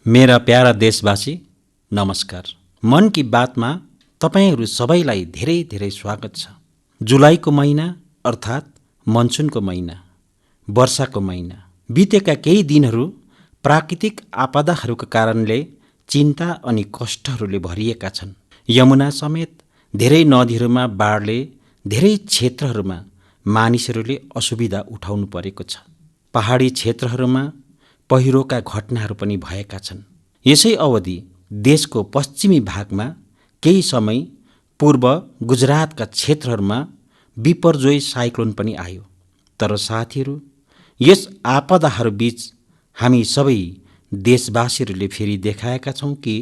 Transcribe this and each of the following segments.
मेरा प्यारा देशवासी नमस्कार। मन की बातमा तपाईहरू सबैलाई धेरै धेरै स्वागत छ। जुलाईको महिना अर्थात् मनसुनको महिना, वर्षाको महिना। बितेका केही दिनहरू प्राकृतिक आपदाहरूका कारणले चिन्ता अनि कष्टहरूले भरिएका छन्। यमुना समेत धेरै नदीहरूमा बाढले धेरै क्षेत्रहरूमा मानिसहरूले असुविधा उठाउनु परेको छ। पहाडी क्षेत्रहरूमा पहिरोका घटनाहरू पनि भएका छन्। यसै अवधि देशको पश्चिमी भागमा केही समय पूर्व गुजरातका क्षेत्रहरूमा बिपरजोय साइक्लोन पनि आयो। तर साथीहरू, यस आपदाहरू बीच हामी सबै देशवासीहरूले फेरि देखाएका छौँ कि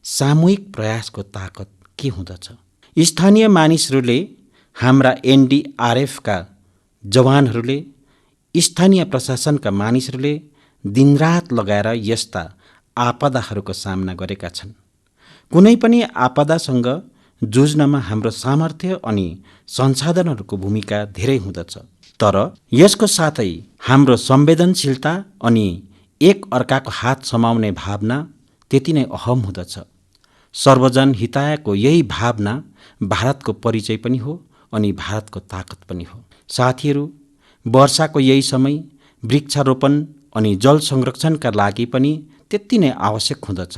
सामूहिक प्रयासको ताकत के हुँदछ। स्थानीय मानिसहरूले, हाम्रा एनडीआरएफका जवानहरूले, स्थानीय प्रशासनका मानिसहरूले दिनरात लगाएर यस्ता आपदाहरूको सामना गरेका छन्। कुनै पनि आपदासँग जुझ्नमा हाम्रो सामर्थ्य अनि संसाधनहरूको भूमिका धेरै हुँदछ। तर यसको साथै हाम्रो संवेदनशीलता अनि एक अर्काको हात समाउने भावना त्यति नै अहम हुँदछ। सर्वजन हितायको यही भावना भारतको परिचय पनि हो अनि भारतको ताकत पनि हो। साथीहरू, वर्षाको यही समय वृक्षारोपण अनि जल संरक्षणका लागि पनि त्यति नै आवश्यक हुँदछ।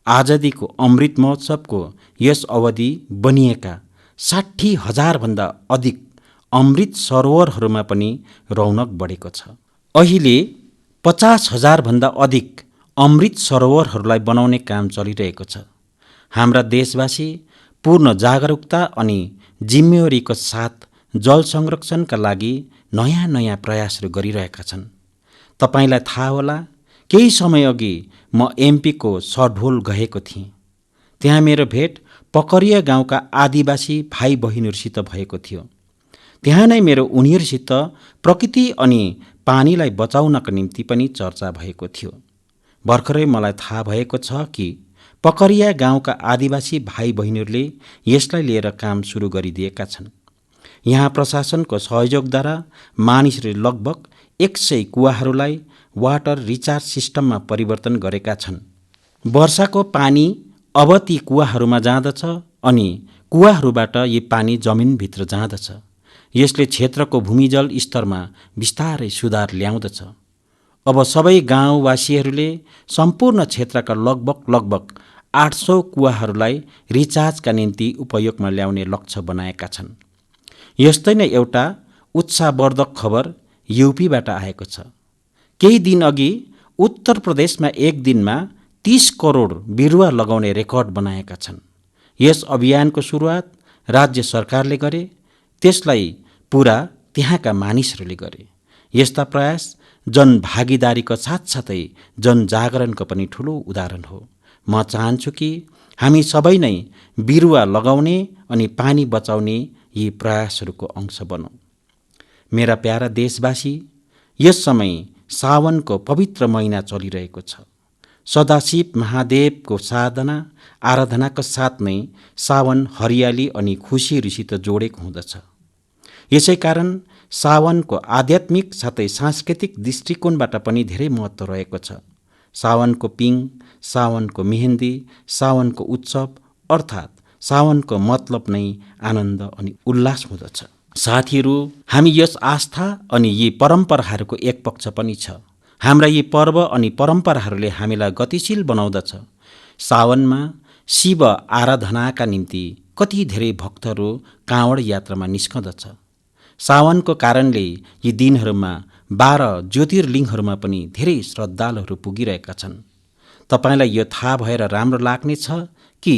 आजादीको अमृत महोत्सवको यस अवधि बनिएका 60,000 भन्दा अधिक अमृत सरोवरहरूमा पनि रौनक बढेको छ। अहिले 50,000 भन्दा अधिक अमृत सरोवरहरूलाई बनाउने काम चलिरहेको छ। हाम्रा देशवासी पूर्ण जागरुकता अनि जिम्मेवारीको साथ जल संरक्षणका लागि नयाँ नयाँ प्रयासहरू गरिरहेका छन्। तपाईलाई थाहा होला, केही समय अघि म एमपीको सढोल गएको थिएँ। त्यहाँ मेरो भेट पकरिया गाउँका आदिवासी भाइ बहिनीहरूसित भएको थियो। त्यहाँ नै मेरो उनीहरूसित प्रकृति अनि पानीलाई बचाउनका निम्ति पनि चर्चा भएको थियो। भर्खरै मलाई थाहा भएको छ कि पकरिया गाउँका आदिवासी भाइ बहिनीहरूले यसलाई लिएर काम सुरु गरिदिएका छन्। यहाँ प्रशासनको सहयोगद्वारा मानिसहरूले लगभग 100 कुवाहरूलाई वाटर रिचार्ज सिस्टममा परिवर्तन गरेका छन्। वर्षाको पानी अब ती कुवाहरूमा जाँदछ अनि कुवाहरूबाट यी पानी जमिनभित्र जाँदछ। यसले क्षेत्रको भूमिजल स्तरमा बिस्तारै सुधार ल्याउँदछ। अब सबै गाउँवासीहरूले सम्पूर्ण क्षेत्रका लगभग 800 कुवाहरूलाई रिचार्जका निम्ति उपयोगमा ल्याउने लक्ष्य बनाएका छन्। यस्तै नै एउटा उत्साहवर्धक खबर यूपीबाट आएको छ। केही दिन अघि उत्तर प्रदेशमा एक दिनमा 30 करोड बिरुवा लगाउने रेकर्ड बनाएका छन्। यस अभियानको सुरुवात राज्य सरकारले गरे, त्यसलाई पुरा त्यहाँका मानिसहरूले गरे। यस्ता प्रयास जनभागीदारीको साथसाथै जनजागरणको पनि ठूलो उदाहरण हो। म चाहन्छु कि हामी सबै नै बिरुवा लगाउने अनि पानी बचाउने यी प्रयासहरूको अंश बनौं। मेरा प्यारा देशवासी, यस समय सावनको पवित्र महिना चलिरहेको छ। सदाशिव महादेवको साधना आराधनाको साथ नै सावन हरियाली अनि खुसीहरूसित जोडेको हुँदछ। यसै कारण सावनको आध्यात्मिक साथै सांस्कृतिक दृष्टिकोणबाट पनि धेरै महत्त्व रहेको छ। सावनको पिङ, सावनको मेहन्दी, सावनको उत्सव अर्थात् सावनको मतलब नै आनन्द अनि उल्लास हुँदछ। साथीहरू, हामी यस आस्था अनि यी परम्पराहरूको एक पक्ष पनि छ। हाम्रा यी पर्व अनि परम्पराहरूले हामीलाई गतिशील बनाउँदछ। सावनमा शिव आराधनाका निम्ति कति धेरै भक्तहरू काँवड यात्रामा निस्कँदछ। सावनको कारणले यी दिनहरूमा 12 ज्योतिर्लिङ्गहरूमा पनि धेरै श्रद्धालुहरू पुगिरहेका छन्। तपाईलाई यो थाहा भएर राम्रो लाग्नेछ कि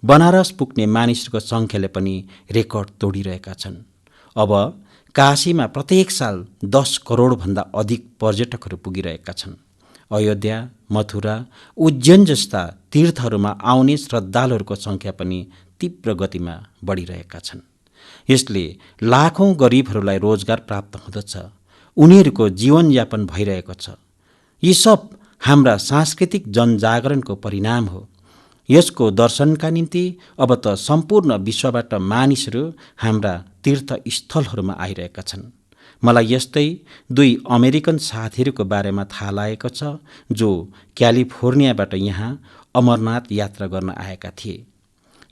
बनारस पुग्ने मानिसहरूको सङ्ख्याले पनि रेकर्ड तोडिरहेका छन्। अब काशीमा प्रत्येक साल 10 करोड भन्दा अधिक पर्यटकहरू पुगिरहेका छन्। अयोध्या, मथुरा, उज्जैन जस्ता तीर्थहरूमा आउने श्रद्धालुहरूको सङ्ख्या पनि तीव्र गतिमा बढिरहेका छन्। यसले लाखौं गरिबहरूलाई रोजगार प्राप्त हुँदछ। उनीहरूको जीवनयापन भइरहेको छ। यी सब हाम्रा सांस्कृतिक जनजागरणको परिणाम हो। यसको दर्शनका निम्ति अब त सम्पूर्ण विश्वबाट मानिसहरू हाम्रा तीर्थस्थलहरूमा आइरहेका छन्। मलाई यस्तै 2 अमेरिकन साथीहरूको बारेमा थाहा लागेको छ जो क्यालिफोर्नियाबाट यहाँ अमरनाथ यात्रा गर्न आएका थिए।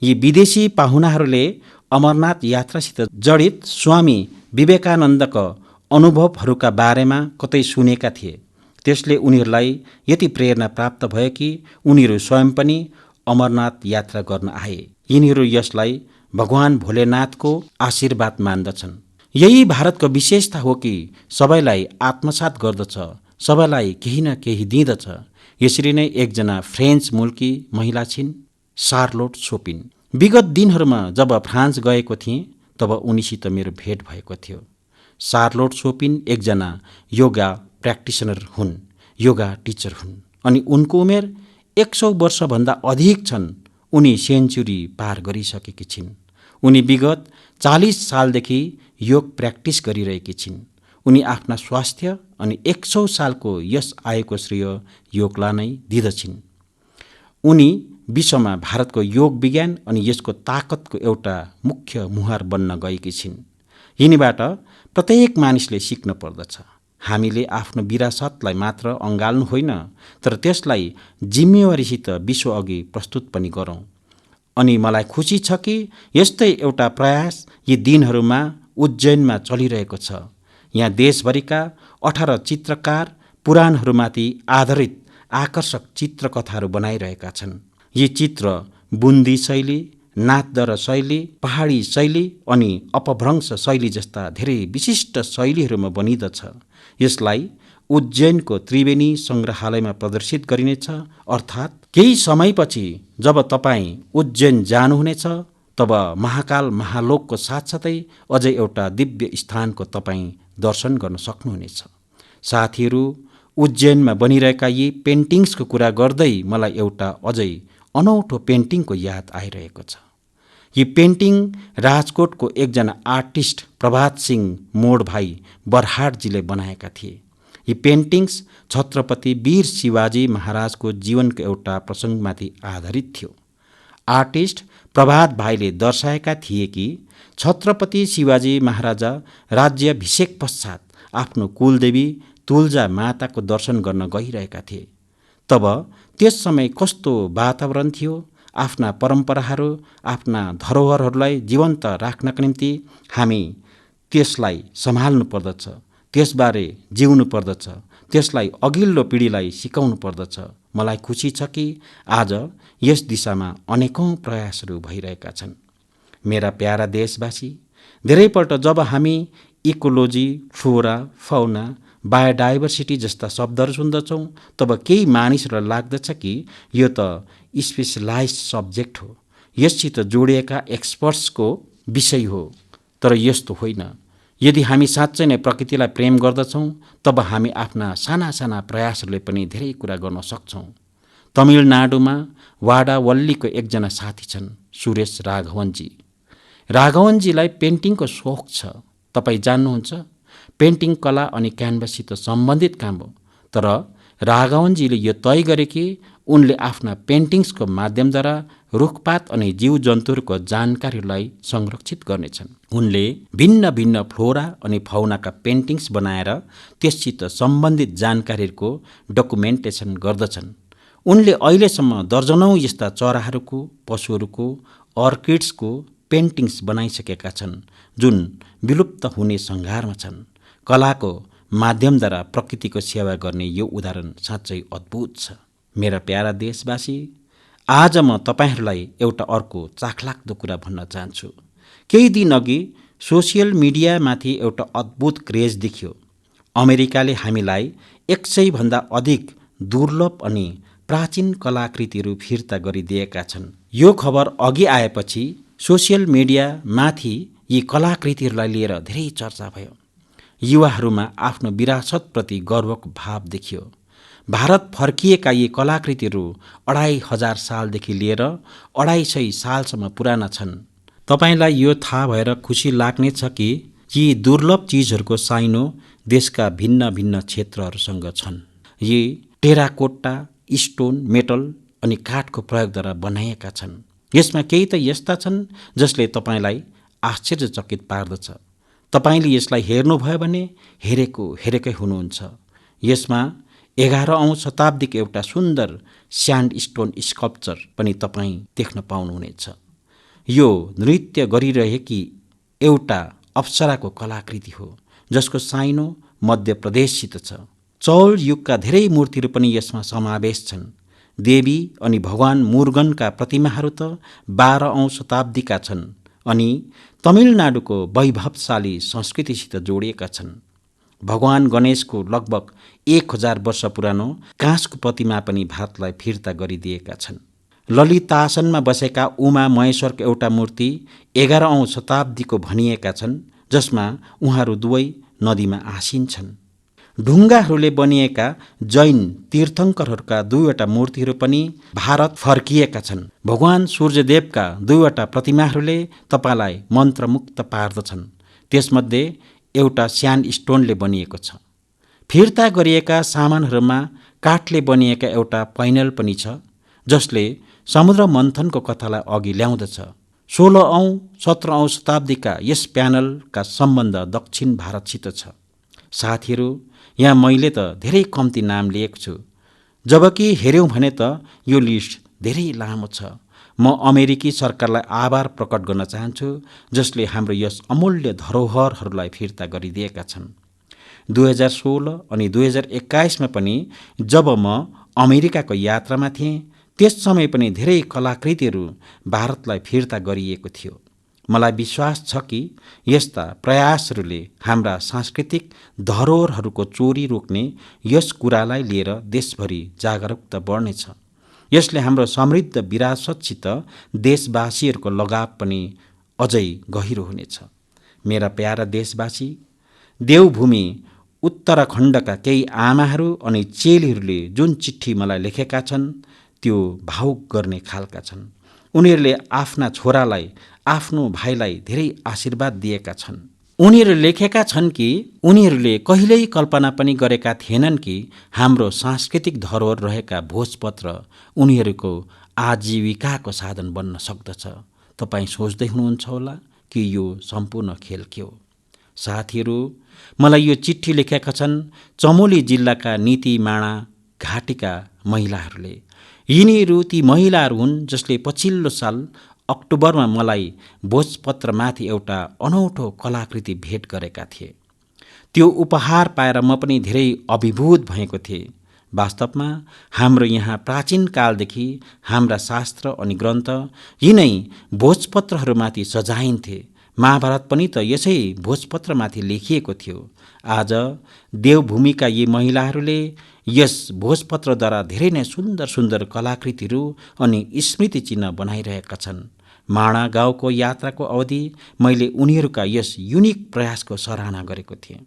यी विदेशी पाहुनाहरूले अमरनाथ यात्रासित जडित स्वामी विवेकानन्दका अनुभवहरूका बारेमा कतै सुनेका थिए। त्यसले उनीहरूलाई यति प्रेरणा प्राप्त भयो कि उनीहरू स्वयं पनि अमरनाथ यात्रा गर्न आए। यिनीहरू यसलाई भगवान भोलेनाथको आशीर्वाद मान्दछन्। यही भारतको विशेषता हो कि सबैलाई आत्मसात गर्दछ, सबैलाई केही न केही दिँदछ। यसरी नै एकजना फ्रेन्च मुल्की महिला छिन्, शार्लोट शोपिन। विगत दिनहरूमा जब फ्रान्स गएको थिएँ तब उनीसित मेरो भेट भएको थियो। शार्लोट शोपिन एकजना योगा प्र्याक्टिसनर हुन्, योगा टिचर हुन् अनि उनको उमेर 100 वर्षभन्दा अधिक छन्। उनी सेन्चुरी पार गरिसकेकी छिन्। उनी विगत 40 सालदेखि योग प्र्याक्टिस गरिरहेकी छिन्। उनी आफ्ना स्वास्थ्य अनि 100 सालको यस आएको श्रेय योगलाई नै दिँदछिन्। उनी विश्वमा भारतको योग विज्ञान अनि यसको ताकतको एउटा मुख्य मुहार बन्न गएकी छिन्। यिनीबाट प्रत्येक मानिसले सिक्न पर्दछ। हामीले आफ्नो विरासतलाई मात्र अँगाल्नु होइन, तर त्यसलाई जिम्मेवारीसित विश्व अघि प्रस्तुत पनि गरौँ। अनि मलाई खुसी छ कि यस्तै एउटा प्रयास यी दिनहरूमा उज्जैनमा चलिरहेको छ। यहाँ देशभरिका 18 चित्रकार पुराणहरूमाथि आधारित आकर्षक चित्रकथाहरू बनाइरहेका छन्। यी चित्र बुन्दी शैली, नाथद्वारा शैली, पहाडी शैली अनि अपभ्रंश शैली जस्ता धेरै विशिष्ट शैलीहरूमा बनिँदछ। यसलाई उज्जैनको त्रिवेणी सङ्ग्रहालयमा प्रदर्शित गरिनेछ। अर्थात् केही समयपछि जब तपाईँ उज्जैन जानुहुनेछ तब महाकाल महालोकको साथसाथै अझै एउटा दिव्य स्थानको तपाईँ दर्शन गर्न सक्नुहुनेछ। साथीहरू, उज्जैनमा बनिरहेका यी पेन्टिङ्सको कुरा गर्दै मलाई एउटा अझै अनौठो पेन्टिङको याद आइरहेको छ। यी पेन्टिङ राजकोटको एकजना आर्टिस्ट प्रभात सिंह मोडभाइ बर्हाटजीले बनाएका थिए। यी पेन्टिङ्स छत्रपति वीर शिवाजी महाराजको जीवनको एउटा प्रसङ्गमाथि आधारित थियो। आर्टिस्ट प्रभात भाइले दर्शाएका थिए कि छत्रपति शिवाजी महाराजा राज्याभिषेक पश्चात आफ्नो कुलदेवी तुलजा माताको दर्शन गर्न गइरहेका थिए। तब त्यस समय कस्तो वातावरण थियो। आफ्ना परम्पराहरू, आफ्ना धरोहरहरूलाई जीवन्त राख्नका निम्ति हामी त्यसलाई सम्हाल्नु पर्दछ, त्यसबारे जिउनु पर्दछ, त्यसलाई अघिल्लो पिँढीलाई सिकाउनु पर्दछ। मलाई खुसी छ कि आज यस दिशामा अनेकौं प्रयासहरू भइरहेका छन्। मेरा प्यारा देशवासी, धेरैपल्ट जब हामी इकोलोजी, फ्लोरा, फौना, बायोडाइभर्सिटी जस्ता शब्दहरू सुन्दछौँ तब केही मानिसहरूलाई लाग्दछ कि यो त स्पेसलाइज्ड सब्जेक्ट हो, यससित जोडिएका एक्सपर्ट्सको विषय हो। तर यस्तो होइन। यदि हामी साँच्चै नै प्रकृतिलाई प्रेम गर्दछौँ तब हामी आफ्ना साना साना प्रयासहरूले पनि धेरै कुरा गर्न सक्छौँ। तमिलनाडुमा वाडावल्लीको एकजना साथी छन्, सुरेश राघवनजी। राघवनजीलाई पेन्टिङको सोख छ। तपाईँ जान्नुहुन्छ, पेन्टिङ कला अनि क्यानभाससित सम्बन्धित काम हो। तर राघवनजीले यो तय गरे कि उनले आफ्ना पेन्टिङ्सको माध्यमद्वारा रुखपात अनि जीव जन्तुहरूको जानकारीलाई संरक्षित गर्नेछन्। उनले भिन्न भिन्न फ्लोरा अनि फौनाका पेन्टिङ्स बनाएर त्यससित सम्बन्धित जानकारीहरूको डकुमेन्टेसन गर्दछन्। उनले अहिलेसम्म दर्जनौं यस्ता चराहरूको, पशुहरूको, अर्किड्सको पेन्टिङ्स बनाइसकेका छन् जुन विलुप्त हुने सङ्घारमा छन्। कलाको माध्यमद्वारा प्रकृतिको सेवा गर्ने यो उदाहरण साँच्चै अद्भुत छ। मेरा प्यारा देशवासी, आज म तपाईहरूलाई एउटा अर्को चाखलाग्दो कुरा भन्न चाहन्छु। केही दिन अघि सोसियल मिडियामाथि एउटा अद्भुत क्रेज देखियो। अमेरिकाले हामीलाई 100 भन्दा अधिक दुर्लभ अनि प्राचीन कलाकृतिहरू फिर्ता गरिदिएका छन्। यो खबर अघि आएपछि सोसियल मिडियामाथि यी कलाकृतिहरूलाई लिएर धेरै चर्चा भयो। युवाहरूमा आफ्नो विरासतप्रति गर्वको भाव देखियो। भारत फर्किएका यी कलाकृतिहरू 2500 सालदेखि लिएर 250 सालसम्म पुराना छन्। तपाईलाई यो थाहा भएर खुसी लाग्नेछ कि यी दुर्लभ चिजहरूको साइनो देशका भिन्न भिन्न क्षेत्रहरूसँग छन्। यी टेराकोट्टा, स्टोन, मेटल अनि काठको प्रयोगद्वारा बनाइएका छन्। यसमा केही त यस्ता छन् जसले तपाईलाई आश्चर्यचकित पार्दछ। तपाईँले यसलाई हेर्नुभयो भने हेरेकै हुनुहुन्छ। यसमा 11औं शताब्दीको एउटा सुन्दर स्यान्डस्टोन स्कल्पचर पनि तपाईँ देख्न पाउनुहुनेछ। यो नृत्य गरिरहेकी एउटा अप्सराको कलाकृति हो, जसको साइनो मध्य प्रदेशसित छ। चौल युगका धेरै मूर्तिहरू पनि यसमा समावेश छन्। देवी अनि भगवान मुरुगनका प्रतिमाहरू त 12औं शताब्दीका छन् अनि तमिलनाडुको वैभवशाली संस्कृतिसित जोडिएका छन्। भगवान गणेशको लगभग 1000 वर्ष पुरानो काँसको प्रतिमा पनि भारतलाई फिर्ता गरिदिएका छन्। ललितासनमा बसेका उमा महेश्वरको एउटा मूर्ति 11औं शताब्दीको भनिएका छन्, जसमा उहाँहरू दुवै नदीमा आसिन्छन्। ढुङ्गाहरूले बनिएका जैन तीर्थङ्करहरूका 2वटा मूर्तिहरू पनि भारत फर्किएका छन्। भगवान सूर्यदेवका 2वटा प्रतिमाहरूले तपाईँलाई मन्त्रमुक्त पार्दछन्। त्यसमध्ये एउटा स्यान्डस्टोनले बनिएको छ। फिर्ता गरिएका सामानहरूमा काठले बनिएका एउटा पैनल पनि छ, जसले समुद्र मन्थनको कथालाई अघि ल्याउँदछ। 16औं 17औं शताब्दीका यस प्यानलका सम्बन्ध दक्षिण भारतसित छ। साथीहरू, यहाँ मैले त धेरै कम्ती नाम लिएको छु, जबकि हेऱ्यौँ भने त यो लिस्ट धेरै लामो छ। म अमेरिकी सरकारलाई आभार प्रकट गर्न चाहन्छु, जसले हाम्रो यस अमूल्य धरोहरहरूलाई फिर्ता गरिदिएका छन्। 2016 अनि 2021मा पनि जब म अमेरिकाको यात्रामा थिएँ, त्यस समय पनि धेरै कलाकृतिहरू भारतलाई फिर्ता गरिएको थियो। मलाई विश्वास छ कि यस्ता प्रयासहरूले हाम्रा सांस्कृतिक धरोहरहरूको चोरी रोक्ने यस कुरालाई लिएर देशभरि जागरुकता बढ्नेछ। यसले हाम्रो समृद्ध विरासतसित देशवासीहरूको लगाव पनि अझै गहिरो हुनेछ। मेरा प्यारा देशवासी, देवभूमि उत्तराखण्डका केही आमाहरू अनि चेलीहरूले जुन चिठी मलाई लेखेका छन्, त्यो भावुक गर्ने खालका छन्। उनीहरूले आफ्ना छोरालाई, आफ्नो भाइलाई धेरै आशीर्वाद दिएका छन्। उनीहरूले लेखेका छन् कि उनीहरूले कहिल्यै कल्पना पनि गरेका थिएनन् कि हाम्रो सांस्कृतिक धरोहर रहेका भोजपत्र उनीहरूको आजीविकाको साधन बन्न सक्दछ। तपाईँ सोच्दै हुनुहुन्छ होला कि यो सम्पूर्ण खेल के हो। साथीहरू, मलाई यो चिठी लेखेका छन् चमोली जिल्लाका नीतिमाणा घाटीका महिलाहरूले। यिनीहरू ती महिलाहरू हुन् जसले पछिल्लो साल अक्टोबरमा मलाई भोजपत्रमाथि एउटा अनौठो कलाकृति भेट गरेका थिए। त्यो उपहार पाएर म पनि धेरै अभिभूत भएको थिएँ। वास्तवमा हाम्रो यहाँ प्राचीन कालदेखि हाम्रा शास्त्र अनि ग्रन्थ यिनै भोजपत्रहरूमाथि सजाइन्थे। महाभारत पनि त यसै भोजपत्रमाथि लेखिएको थियो। आज देवभूमिका यी महिलाहरूले यस भोजपत्रद्वारा धेरै नै सुन्दर सुन्दर कलाकृतिहरू अनि स्मृति चिन्ह बनाइरहेका छन्। माणा गाउँको यात्राको अवधि मैले उनीहरूका यस युनिक प्रयासको सराहना गरेको थिएँ।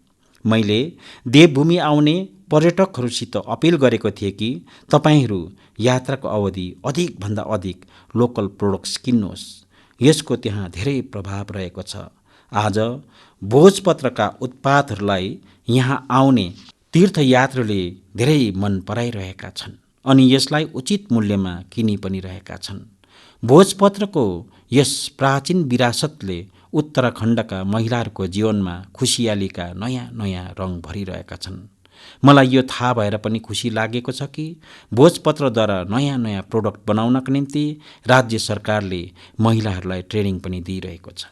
मैले देवभूमि आउने पर्यटकहरूसित अपिल गरेको थिएँ कि तपाईँहरू यात्राको अवधि अधिकभन्दा अधिक लोकल प्रोडक्ट्स किन्नुहोस्। यसको त्यहाँ धेरै प्रभाव रहेको छ। आज भोजपत्रका उत्पादहरूलाई यहाँ आउने तीर्थयात्रीले धेरै मन पराइरहेका छन् अनि यसलाई उचित मूल्यमा किनि पनि रहेका छन्। भोजपत्रको यस प्राचीन विरासतले उत्तराखण्डका महिलाहरूको जीवनमा खुसियालीका नयाँ नयाँ रङ भरिरहेका छन्। मलाई यो थाहा भएर पनि खुसी लागेको छ कि भोजपत्रद्वारा नयाँ नयाँ प्रोडक्ट बनाउनका निम्ति राज्य सरकारले महिलाहरूलाई ट्रेनिङ पनि दिइरहेको छ।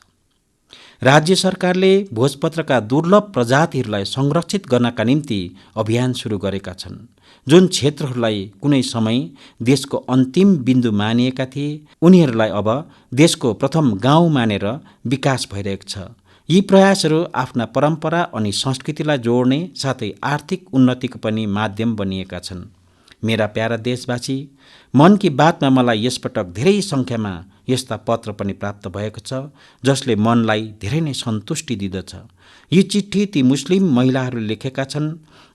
राज्य सरकारले भोजपत्रका दुर्लभ प्रजातिहरूलाई संरक्षित गर्नका निम्ति अभियान सुरु गरेका छन्। जुन क्षेत्रहरूलाई कुनै समय देशको अन्तिम बिन्दु मानिएका थिए, उनीहरूलाई अब देशको प्रथम गाउँ मानेर विकास भइरहेको छ। यी प्रयासहरू आफ्ना परम्परा अनि संस्कृतिलाई जोड्ने साथै आर्थिक उन्नतिको पनि माध्यम बनिएका छन्। मेरा प्यारा देशवासी, मन की बातमा मलाई यसपटक धेरै सङ्ख्यामा यस्ता पत्र पनि प्राप्त भएको छ जसले मनलाई धेरै नै सन्तुष्टि दिँदछ। यी चिठी ती मुस्लिम महिलाहरूले लेखेका छन्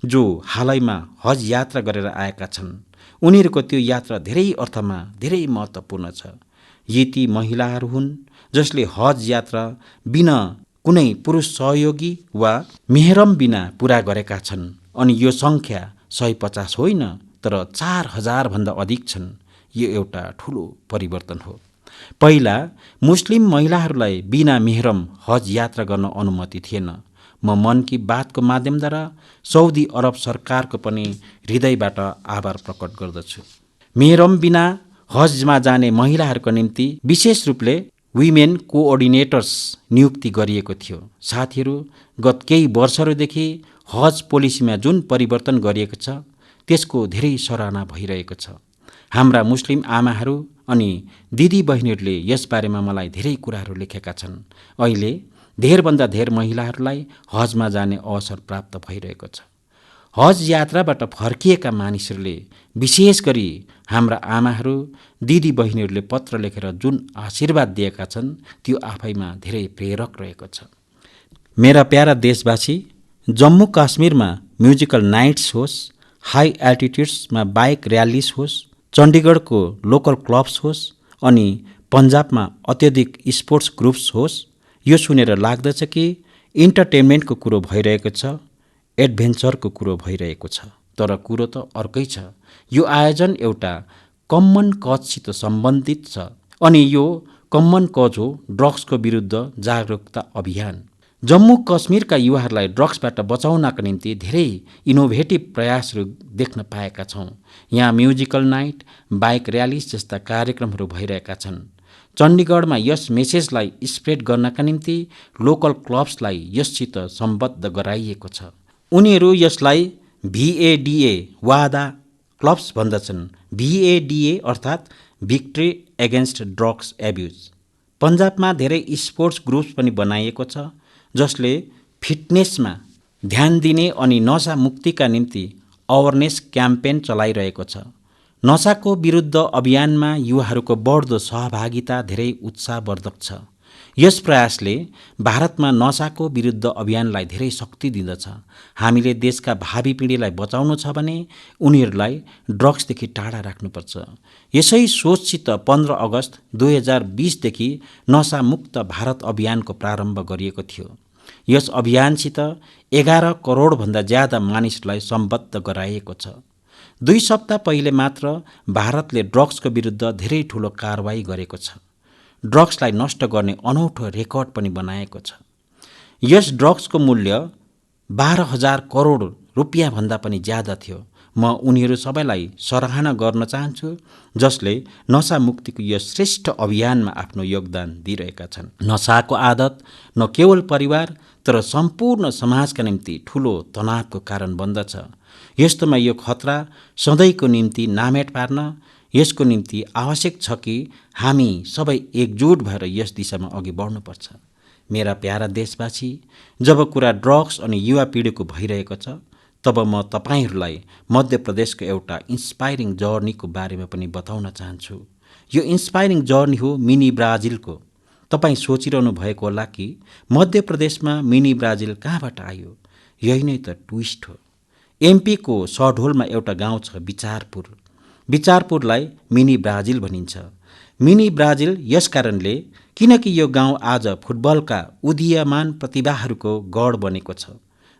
जो हालैमा हज यात्रा गरेर आएका छन्। उनीहरूको त्यो यात्रा धेरै अर्थमा धेरै महत्त्वपूर्ण छ। यी ती महिलाहरू हुन् जसले हज यात्रा बिना कुनै पुरुष सहयोगी वा मेहरम बिना पूरा गरेका छन् अनि यो सङ्ख्या 150 होइन तर 4000 भन्दा अधिक छन्। यो एउटा ठुलो परिवर्तन हो। पहिला मुस्लिम महिलाहरूलाई बिना मेहरम हज यात्रा गर्न अनुमति थिएन। म मन की बातको माध्यमद्वारा साउदी अरब सरकारको पनि हृदयबाट आभार प्रकट गर्दछु। मेहरम बिना हजमा जाने महिलाहरूको निम्ति विशेष रूपले विमेन कोअर्डिनेटर्स नियुक्ति गरिएको थियो। साथीहरू, गत केही वर्षहरूदेखि हज पोलिसीमा जुन परिवर्तन गरिएको छ त्यसको धेरै सराहना भइरहेको छ। हाम्रा मुस्लिम आमाहरू अनि दिदी बहिनीहरूले यसबारेमा मलाई धेरै कुराहरू लेखेका छन्। अहिले धेरभन्दा धेर महिलाहरूलाई हजमा जाने अवसर प्राप्त भइरहेको छ। हज यात्राबाट फर्किएका मानिसहरूले, विशेष गरी हाम्रा आमाहरू दिदी बहिनीहरूले पत्र लेखेर जुन आशीर्वाद दिएका छन् त्यो आफैमा धेरै प्रेरक रहेको छ। मेरा प्यारा देशवासी, जम्मू काश्मीरमा म्युजिकल नाइट्स होस्, हाई एल्टिट्युड्समा बाइक र्यालिज होस्, चण्डीगढको लोकल क्लब्स होस् अनि पन्जाबमा अत्यधिक स्पोर्ट्स ग्रुप्स होस्, यो सुनेर लाग्दछ कि इन्टरटेनमेन्टको कुरो भइरहेको छ, एडभेन्चरको कुरो भइरहेको छ। तर कुरो त अर्कै छ। यो आयोजन एउटा कमन कजसित सम्बन्धित छ अनि यो कमन कज हो ड्रग्सको विरुद्ध जागरुकता अभियान। जम्मू कश्मीरका युवाहरूलाई ड्रग्सबाट बचाउनका निम्ति धेरै इनोभेटिभ प्रयासहरू देख्न पाएका छौँ। यहाँ म्युजिकल नाइट, बाइक र्यालिज जस्ता कार्यक्रमहरू भइरहेका छन्। चण्डीगढमा यस मेसेजलाई स्प्रेड गर्नका निम्ति लोकल क्लब्सलाई यससित सम्बद्ध गराइएको छ। उनीहरू यसलाई VADA वादा क्लब्स भन्दछन्। VADA अर्थात् भिक्ट्री एगेन्स्ट ड्रग्स एब्युज। पन्जाबमा धेरै स्पोर्ट्स ग्रुप्स पनि बनाइएको छ जसले फिटनेसमा ध्यान दिने अनि नशा मुक्तिका निम्ति अवेरनेस क्याम्पेन चलाइरहेको छ। नशाको विरुद्ध अभियानमा युवाहरूको बढ्दो सहभागिता धेरै उत्साहवर्धक छ। यस प्रयासले भारतमा नशाको विरुद्ध अभियानलाई धेरै शक्ति दिँदछ। हामीले देशका भावी पिँढीलाई बचाउनु छ भने उनीहरूलाई ड्रग्सदेखि टाढा राख्नुपर्छ। यसै सोचसित 15 अगस्त 2020देखि नशामुक्त भारत अभियानको प्रारम्भ गरिएको थियो। यस अभियानसित 11 करोडभन्दा ज्यादा मानिसहरूलाई सम्बद्ध गराइएको छ। 2 सप्ताह पहिले मात्र भारतले ड्रग्सको विरुद्ध धेरै ठूलो कारबाही गरेको छ। ड्रग्सलाई नष्ट गर्ने अनौठो रेकर्ड पनि बनाएको छ। यस ड्रग्सको मूल्य 12,000 करोड रुपियाँ भन्दा पनि ज्यादा थियो। म उनीहरू सबैलाई सराहना गर्न चाहन्छु जसले नशा मुक्तिको यस श्रेष्ठ अभियानमा आफ्नो योगदान दिइरहेका छन्। नशाको आदत न केवल परिवार तर सम्पूर्ण समाजका निम्ति ठूलो तनावको कारण बन्दछ। यस्तोमा यो खतरा सधैँको निम्ति नामेट पार्न यसको निम्ति आवश्यक छ कि हामी सबै एकजुट भएर यस दिशामा अघि बढ्नुपर्छ। मेरा प्यारा देशवासी, जब कुरा ड्रग्स अनि युवा पिँढीको भइरहेको छ तब म तपाईहरूलाई मध्य प्रदेशको एउटा इन्स्पायरिङ जर्नीको बारेमा पनि बताउन चाहन्छु। यो इन्स्पायरिङ जर्नी हो मिनी ब्राजिलको। तपाईँ सोचिरहनु भएको होला कि मध्य प्रदेशमा मिनी ब्राजिल कहाँबाट आयो? यही नै त ट्विस्ट हो। MP को सढोलमा एउटा गाउँ छ बिचारपुर। बिचारपुरलाई मिनी ब्राजिल भनिन्छ। मिनी ब्राजिल यस कारणले किनकि यो गाउँ आज फुटबलका उदीयमान प्रतिभाहरूको गढ बनेको छ।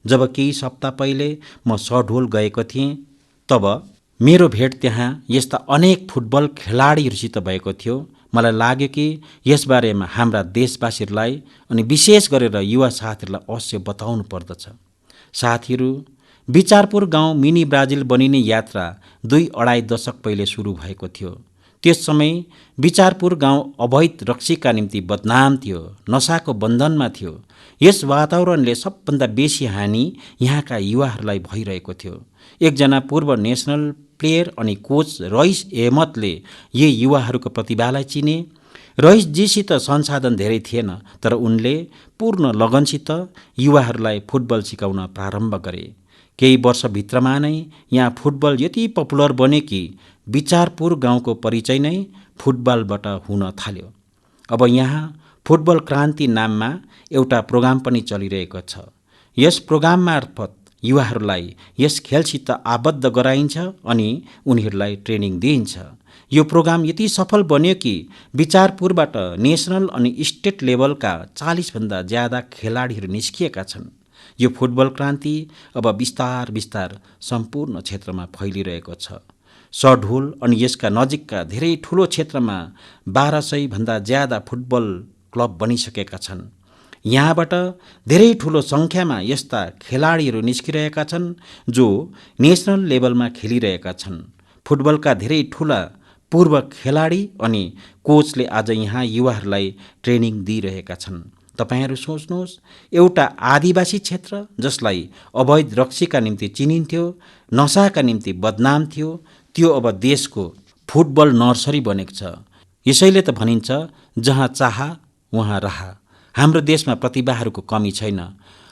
जब केही सप्ताह पहिले म सढोल गएको थिएँ तब मेरो भेट त्यहाँ यस्ता अनेक फुटबल खेलाडीहरूसित भएको थियो। मलाई लाग्यो कि यसबारेमा हाम्रा देशवासीहरूलाई अनि विशेष गरेर युवा साथीहरूलाई अवश्य बताउनु पर्दछ। साथीहरू, बिचारपुर गाउँ मिनी ब्राजिल बनिने यात्रा 2-2.5 दशक पहिले सुरु भएको थियो। त्यस समय बिचारपुर गाउँ अवैध रक्सीका निम्ति बदनाम थियो, नशाको बन्धनमा थियो। यस वातावरणले सबभन्दा बेसी हानि यहाँका युवाहरूलाई भइरहेको थियो। एकजना पूर्व नेसनल प्लेयर अनि कोच रइस अहमदले यी युवाहरूको प्रतिभालाई चिने। रइसजीसित संसाधन धेरै थिएन तर उनले पूर्ण लगनसित युवाहरूलाई फुटबल सिकाउन प्रारम्भ गरे। केही वर्षभित्रमा नै यहाँ फुटबल यति पपुलर बन्यो कि बिचारपुर गाउँको परिचय नै फुटबलबाट हुन थाल्यो। अब यहाँ फुटबल क्रान्ति नाममा एउटा प्रोग्राम पनि चलिरहेको छ। यस प्रोग्राम मार्फत युवाहरूलाई यस खेलसित आबद्ध गराइन्छ अनि उनीहरूलाई ट्रेनिङ दिइन्छ। यो प्रोग्राम यति सफल बन्यो कि बिचारपुरबाट नेसनल अनि स्टेट लेभलका 40भन्दा ज्यादा खेलाडीहरू निस्किएका छन्। यो फुटबल क्रान्ति अब बिस्तार बिस्तार सम्पूर्ण क्षेत्रमा फैलिरहेको छ। सढोल अनि यसका नजिकका धेरै ठूलो क्षेत्रमा 1200 भन्दा ज्यादा फुटबल क्लब बनिसकेका छन्। यहाँबाट धेरै ठूलो संख्यामा यस्ता खेलाडीहरू निस्किरहेका छन् जो नेसनल लेभलमा खेलिरहेका छन्। फुटबलका धेरै ठूला पूर्व खेलाडी अनि कोचले आज यहाँ युवाहरूलाई ट्रेनिङ दिइरहेका छन्। तपाईहरू सोच्नुहोस्, एउटा आदिवासी क्षेत्र जसलाई अवैध रक्सीका निम्ति चिनिन्थ्यो, नशाका निम्ति बदनाम थियो, त्यो अब देशको फुटबल नर्सरी बनेको छ। यसैले त भनिन्छ, जहाँ चाह वहाँ राह। हाम्रो देशमा प्रतिभाहरूको कमी छैन।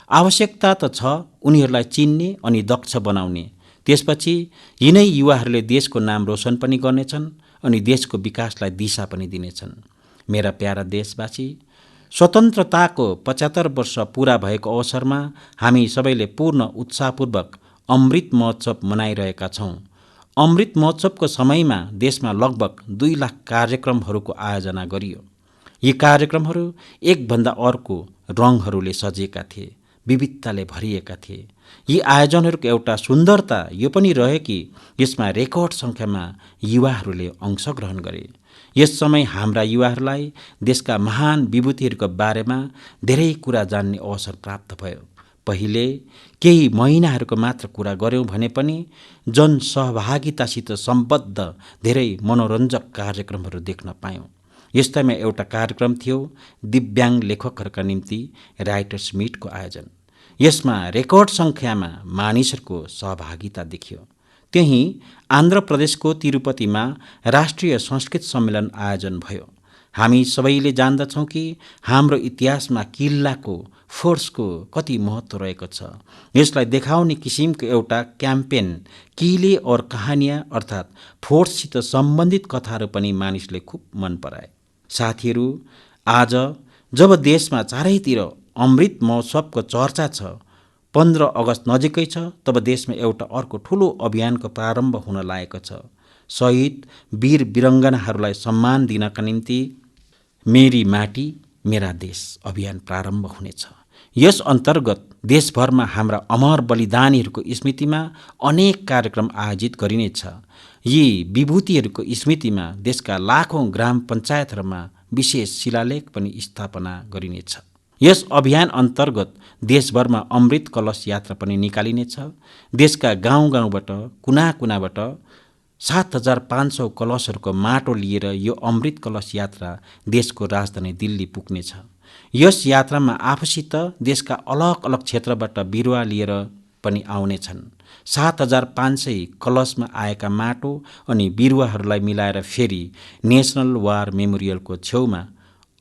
आवश्यकता त छ उनीहरूलाई चिन्ने अनि दक्ष बनाउने। त्यसपछि यिनै युवाहरूले देशको नाम रोशन पनि गर्नेछन् अनि देशको विकासलाई दिशा पनि दिनेछन्। मेरा प्यारा देशवासी, स्वतन्त्रताको 75 वर्ष पूरा भएको अवसरमा हामी सबैले पूर्ण उत्साहपूर्वक अमृत महोत्सव मनाइरहेका छौँ। अमृत महोत्सवको समयमा देशमा लगभग 2 लाख कार्यक्रमहरूको आयोजना गरियो। यी कार्यक्रमहरू एकभन्दा अर्को रङहरूले सजिएका थिए, विविधताले भरिएका थिए। यी आयोजनहरूको एउटा सुन्दरता यो पनि रह्यो कि यसमा रेकर्ड सङ्ख्यामा युवाहरूले अंशग्रहण गरे। यस समय हाम्रा युवाहरूलाई देशका महान विभूतिहरूको बारेमा धेरै कुरा जान्ने अवसर प्राप्त भयो। पहिले केही महिनाहरूको मात्र कुरा गर्यौं भने पनि जनसहभागितासित सम्बद्ध धेरै मनोरञ्जक कार्यक्रमहरू देख्न पायौं। यस्तैमा एउटा कार्यक्रम थियो दिव्याङ्ग लेखकहरूका निम्ति राइटर्स मिटको आयोजन। यसमा रेकर्ड सङ्ख्यामा मानिसहरूको सहभागिता देखियो। त्यहीं आन्ध्र प्रदेशको तिरुपतिमा राष्ट्रिय संस्कृत सम्मेलन आयोजन भयो। हामी सबैले जान्दछौँ कि हाम्रो इतिहासमा किल्लाको फोर्सको कति महत्त्व रहेको छ। यसलाई देखाउने किसिमको एउटा क्याम्पेन किले और कहानियाँ अर्थात् फोर्ससित सम्बन्धित कथाहरू पनि मानिसले खुब मन पराए। साथीहरू, आज जब देशमा चारैतिर अमृत महोत्सवको चर्चा छ, 15 अगस्त नजिकै छ, तब देशमा एउटा अर्को ठूलो अभियानको प्रारम्भ हुन लागेको छ। शहीद वीर वीरङ्गनाहरूलाई सम्मान दिनका निम्ति मेरी माटी मेरा देश अभियान प्रारम्भ हुनेछ। यस अन्तर्गत देशभरमा हाम्रा अमर बलिदानीहरूको स्मृतिमा अनेक कार्यक्रम आयोजित गरिनेछ। यी विभूतिहरूको स्मृतिमा देशका लाखौं ग्राम पञ्चायतहरूमा विशेष शिलालेख पनि स्थापना गरिनेछ। यस अभियान अन्तर्गत देशभरमा अमृत कलश यात्रा पनि निकालिनेछ। देशका गाउँ गाउँबाट कुना कुनाबाट 7500 कलशहरूको माटो लिएर यो अमृत कलश यात्रा देशको राजधानी दिल्ली पुग्नेछ। यस यात्रामा आफूसित देशका अलग अलग क्षेत्रबाट बिरुवा लिएर पनि आउनेछन्। 7500 कलशमा आएका माटो अनि बिरुवाहरूलाई मिलाएर फेरि नेसनल वार मेमोरियलको छेउमा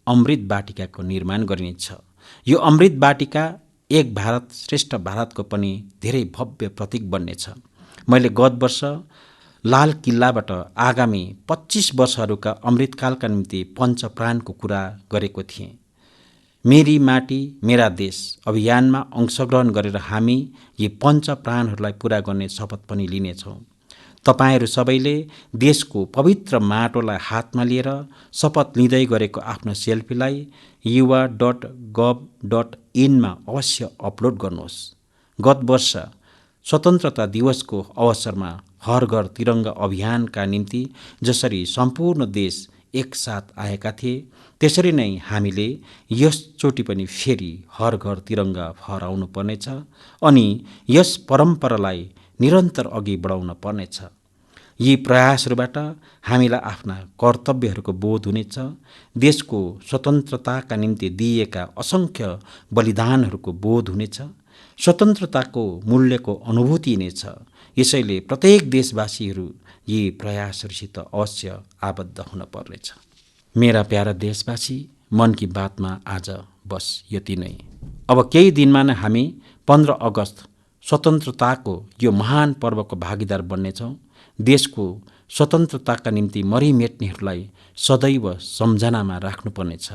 अमृत बाटिकाको निर्माण गरिनेछ। यो अमृत बाटिका एक भारत श्रेष्ठ भारतको पनि धेरै भव्य प्रतीक बन्नेछ। मैले गत वर्ष लाल किल्लाबाट आगामी 25 वर्षहरूका अमृतकालका निम्ति पञ्चप्राणको कुरा गरेको थिएँ। मेरी माटी मेरा देश अभियानमा अंशग्रहण गरेर हामी यी पञ्चप्राणहरूलाई पूरा गर्ने शपथ पनि लिनेछौँ। तपाईहरू सबैले देशको पवित्र माटोलाई हातमा लिएर शपथ लिँदै गरेको आफ्नो सेल्फीलाई yuva.gov.in मा अवश्य अपलोड गर्नुहोस्। गत वर्ष स्वतन्त्रता दिवसको अवसरमा हर घर तिरङ्गा अभियानका निम्ति जसरी सम्पूर्ण देश एकसाथ आएका थिए, त्यसरी नै हामीले यसचोटि पनि फेरि हर घर तिरङ्गा फहराउनु पर्नेछ अनि यस परम्परालाई निरन्तर अघि बढाउन पर्नेछ। यी प्रयासहरूबाट हामीलाई आफ्ना कर्तव्यहरूको बोध हुनेछ। देशको स्वतन्त्रताका निम्ति दिइएका असंख्य बलिदानहरूको बोध हुनेछ। स्वतन्त्रताको मूल्यको अनुभूति हुनेछ। यसैले प्रत्येक देशवासीहरू यी प्रयासहरूसित अवश्य आबद्ध हुन पर्नेछ। मेरा प्यारा देशवासी, मन की बातमा आज बस यति नै। अब केही दिनमा नै हामी 15 अगस्त स्वतन्त्रताको यो महान पर्वको भागीदार बन्नेछौँ। देशको स्वतन्त्रताका निम्ति मरिमेट्नेहरूलाई सदैव सम्झनामा राख्नुपर्नेछ।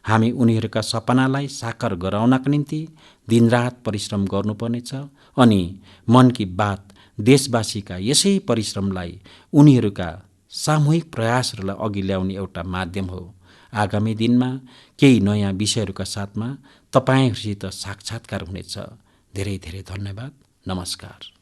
हामी उनीहरूका सपनालाई साकार गराउनका निम्ति दिनरात परिश्रम गर्नुपर्नेछ अनि मन की बात देशवासीका यसै परिश्रमलाई उनीहरूका सामूहिक प्रयासहरूलाई अघि ल्याउने एउटा माध्यम हो। आगामी दिनमा केही नयाँ विषयहरूका साथमा तपाईहरूसित साक्षात्कार हुनेछ। धेरै धेरै धन्यवाद। नमस्कार।